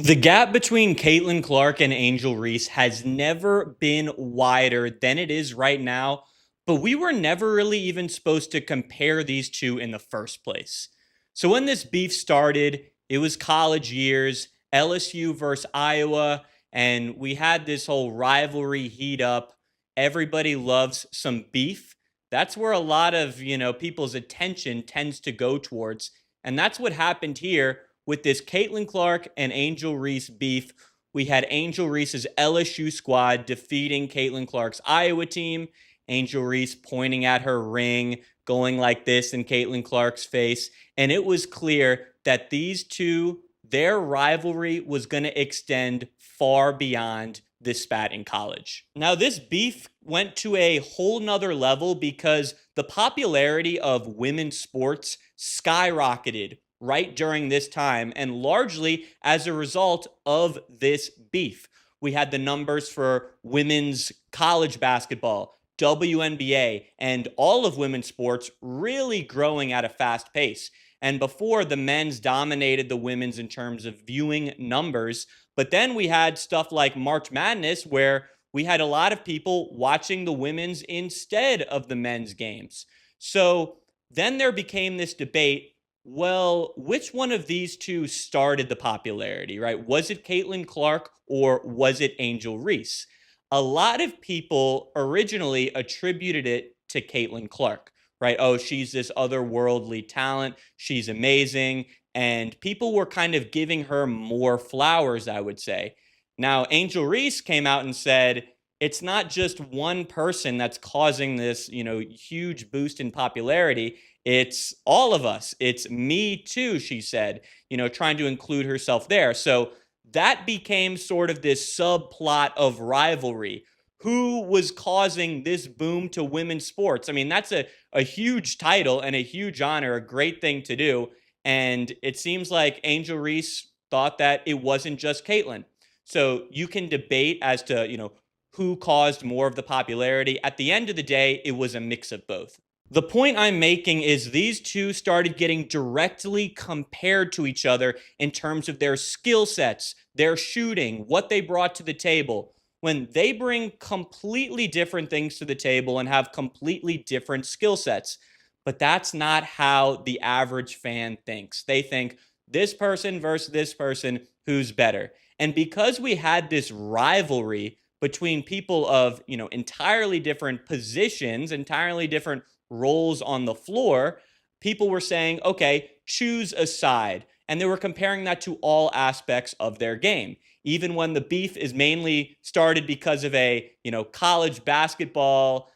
The gap between Caitlyn Clark and Angel Reese has never been wider than it is right now, but we were never really even supposed to compare these two in the first place. So when this beef started, it was college years, LSU versus Iowa, and we had this whole rivalry heat up. Everybody loves some beef. That's where a lot of, people's attention tends to go towards. And that's what happened here with this Caitlyn Clark and Angel Reese beef. We had Angel Reese's LSU squad defeating Caitlyn Clark's Iowa team. Angel Reese pointing at her ring, going like this in Caitlyn Clark's face. And it was clear that these two, their rivalry was going to extend far beyond this spat in college. Now, this beef went to a whole nother level because the popularity of women's sports skyrocketed right during this time, and largely as a result of this beef. We had the numbers for women's college basketball, WNBA, and all of women's sports really growing at a fast pace. And before, the men's dominated the women's in terms of viewing numbers. But then we had stuff like March Madness, where we had a lot of people watching the women's instead of the men's games. So then there became this debate. Well, which one of these two started the popularity, right? Was it Caitlyn Clark or was it Angel Reese? A lot of people originally attributed it to Caitlyn Clark, right? Oh, she's this otherworldly talent. She's amazing. And people were kind of giving her more flowers, I would say. Now, Angel Reese came out and said, it's not just one person that's causing this, huge boost in popularity. It's all of us. It's me too, she said, trying to include herself there. So that became sort of this subplot of rivalry. Who was causing this boom to women's sports? I mean, that's a huge title and a huge honor, a great thing to do. And it seems like Angel Reese thought that it wasn't just Caitlyn. So you can debate as to, who caused more of the popularity. At the end of the day, it was a mix of both. The point I'm making is these two started getting directly compared to each other in terms of their skill sets, their shooting, what they brought to the table. When they bring completely different things to the table and have completely different skill sets. But that's not how the average fan thinks. They think this person versus this person, who's better? And because we had this rivalry between people of, entirely different positions, entirely different roles on the floor, people were saying, okay, choose a side. And they were comparing that to all aspects of their game. Even when the beef is mainly started because of a, college basketball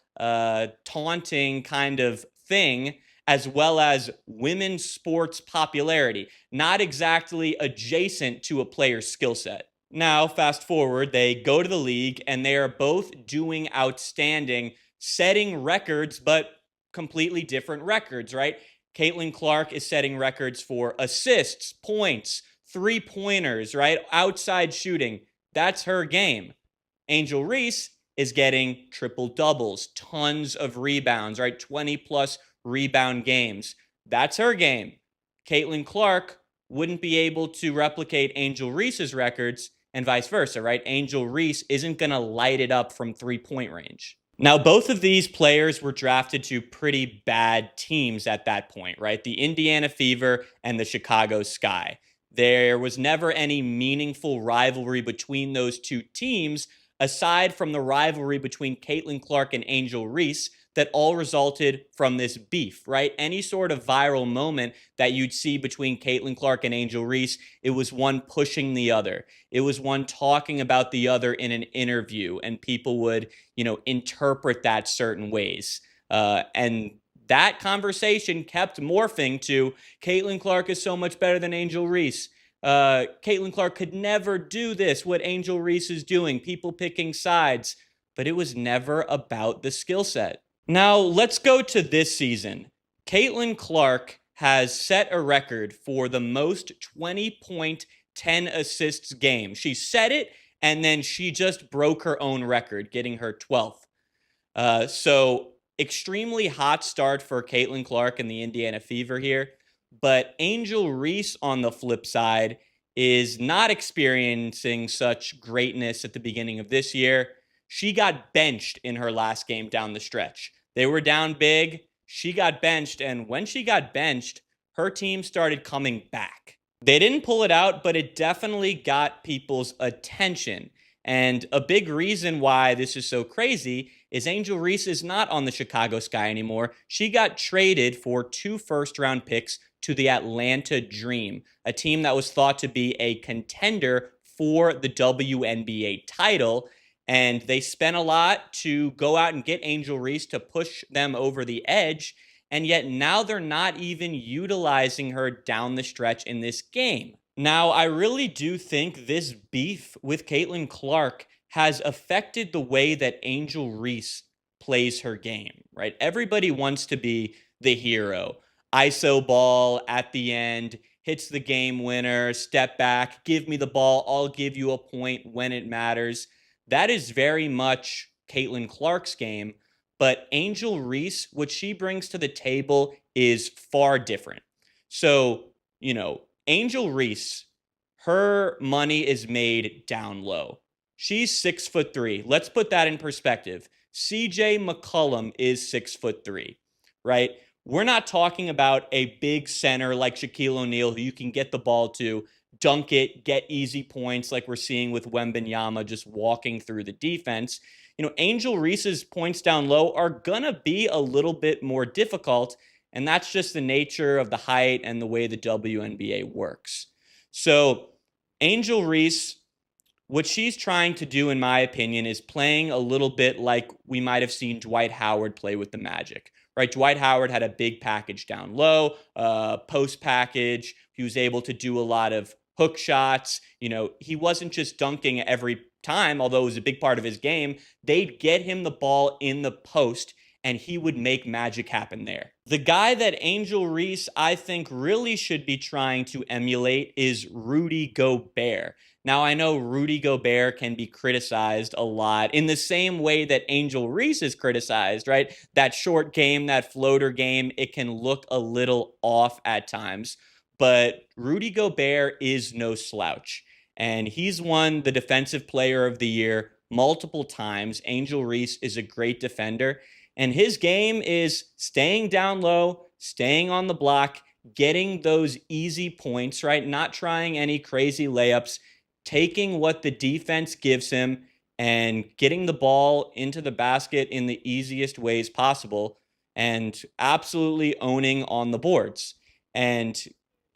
taunting kind of thing, as well as women's sports popularity, not exactly adjacent to a player's skill set. Now, fast forward, they go to the league and they are both doing outstanding, setting records, but completely different records, right? Caitlyn Clark is setting records for assists, points, three-pointers, right? Outside shooting. That's her game. Angel Reese is getting triple doubles, tons of rebounds, right? 20 plus rebound games. That's her game. Caitlyn Clark wouldn't be able to replicate Angel Reese's records and vice versa, right? Angel Reese isn't going to light it up from 3-point range. Now, both of these players were drafted to pretty bad teams at that point, right? The Indiana Fever and the Chicago Sky. There was never any meaningful rivalry between those two teams, aside from the rivalry between Caitlyn Clark and Angel Reese that all resulted from this beef, right? Any sort of viral moment that you'd see between Caitlyn Clark and Angel Reese, it was one pushing the other. It was one talking about the other in an interview, and people would, interpret that certain ways. And that conversation kept morphing to Caitlyn Clark is so much better than Angel Reese. Caitlyn Clark could never do this, what Angel Reese is doing, people picking sides. But it was never about the skill set. Now, let's go to this season. Caitlyn Clark has set a record for the most 20-point, 10 assists game. She set it, and then she just broke her own record, getting her 12th. So extremely hot start for Caitlyn Clark and the Indiana Fever here. But Angel Reese, on the flip side, is not experiencing such greatness at the beginning of this year. She got benched in her last game down the stretch. They were down big. She got benched. And when she got benched, her team started coming back. They didn't pull it out, but it definitely got people's attention. And a big reason why this is so crazy is Angel Reese is not on the Chicago Sky anymore. She got traded for 2 first-round picks to the Atlanta Dream, a team that was thought to be a contender for the WNBA title. And they spent a lot to go out and get Angel Reese to push them over the edge. And yet now they're not even utilizing her down the stretch in this game. Now, I really do think this beef with Caitlyn Clark has affected the way that Angel Reese plays her game, right? Everybody wants to be the hero. ISO ball at the end, hits the game winner, step back, give me the ball, I'll give you a point when it matters. That is very much Caitlyn Clark's game, but Angel Reese, what she brings to the table is far different. So, Angel Reese, her money is made down low. She's 6'3". Let's put that in perspective. CJ McCollum is 6'3", right? We're not talking about a big center like Shaquille O'Neal who you can get the ball to, dunk it, get easy points like we're seeing with Wembanyama just walking through the defense. Angel Reese's points down low are going to be a little bit more difficult, and that's just the nature of the height and the way the WNBA works. So Angel Reese, what she's trying to do, in my opinion, is playing a little bit like we might have seen Dwight Howard play with the Magic, right? Dwight Howard had a big package down low, post package. He was able to do a lot of hook shots. He wasn't just dunking every time, although it was a big part of his game. They'd get him the ball in the post, and he would make magic happen there. The guy that Angel Reese, I think, really should be trying to emulate is Rudy Gobert. Now, I know Rudy Gobert can be criticized a lot in the same way that Angel Reese is criticized, right? That short game, that floater game, it can look a little off at times. But Rudy Gobert is no slouch. And he's won the Defensive Player of the Year multiple times. Angel Reese is a great defender. And his game is staying down low, staying on the block, getting those easy points, right? Not trying any crazy layups, taking what the defense gives him and getting the ball into the basket in the easiest ways possible and absolutely owning on the boards. And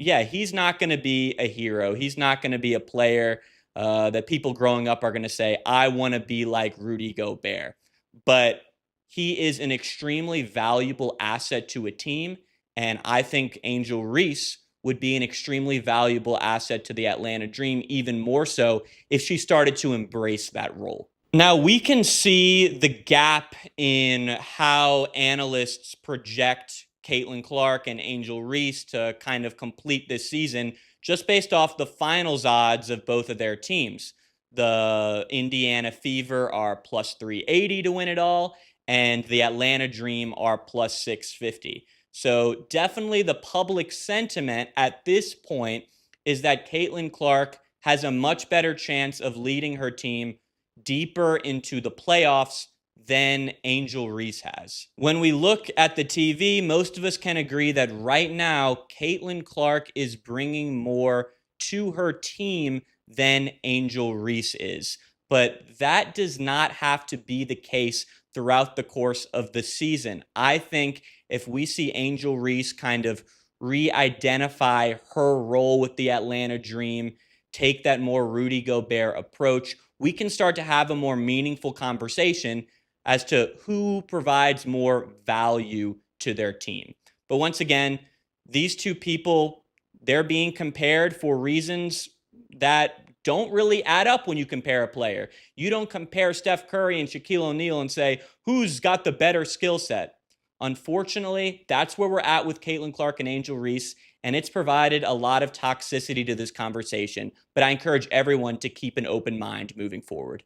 yeah, he's not going to be a hero. He's not going to be a player that people growing up are going to say, I want to be like Rudy Gobert. But he is an extremely valuable asset to a team, and I think Angel Reese would be an extremely valuable asset to the Atlanta Dream, even more so if she started to embrace that role. Now, we can see the gap in how analysts project Caitlyn Clark and Angel Reese to kind of complete this season just based off the finals odds of both of their teams. The Indiana Fever are plus 380 to win it all, and the Atlanta Dream are plus 650. So definitely the public sentiment at this point is that Caitlyn Clark has a much better chance of leading her team deeper into the playoffs than Angel Reese has. When we look at the TV, most of us can agree that right now, Caitlyn Clark is bringing more to her team than Angel Reese is. But that does not have to be the case throughout the course of the season. I think if we see Angel Reese kind of re-identify her role with the Atlanta Dream, take that more Rudy Gobert approach, we can start to have a more meaningful conversation as to who provides more value to their team. But once again, these two people, they're being compared for reasons that don't really add up when you compare a player. You don't compare Steph Curry and Shaquille O'Neal and say, who's got the better skill set? Unfortunately, that's where we're at with Caitlyn Clark and Angel Reese, and it's provided a lot of toxicity to this conversation. But I encourage everyone to keep an open mind moving forward.